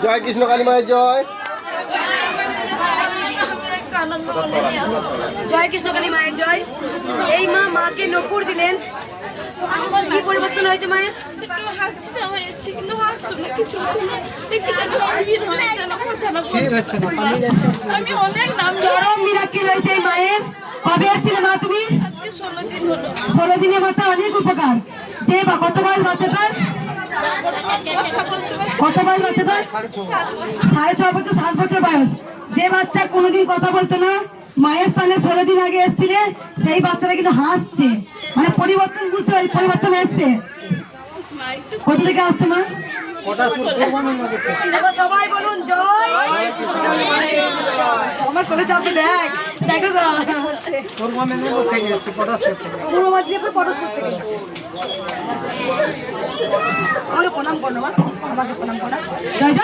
জয় কৃষ্ণ কালী মায়ের জয়। জয় কৃষ্ণ কালী মায়ের জয়। এই মা মাকে নপুর দিলেন, কি পরিবর্তন হয়েছে মায়ের? চরম মিরাক্কেল হয়েছে এই মায়ের। কবে আসছিলে মা তুমি? 16 দিনের মাথায় অনেক উপকার। যে বা কত বয়স বাচ্চাটার? কত বয়স বাচ্চাটার? 6.5 বছর, 7 বছর বয়স। যে বাচ্চা কোনোদিন কথা বলতো না, মায়ের স্থানে 16 দিন আগে এসেছিলে, সেই বাচ্চাটা কিন্তু হাসছে। মানে পরিবর্তন বুঝতে হয়, পরিবর্তন এসছে। কোথা থেকে আসছে মা? সবাই বলুন জয়। আমার কোলে চাপে দেখ, দেখো পূর্ব মেদিনীপুর পটাশপুর থেকে। আমাকে প্রণাম করো, আমাকে প্রণাম করো। জয় জয়।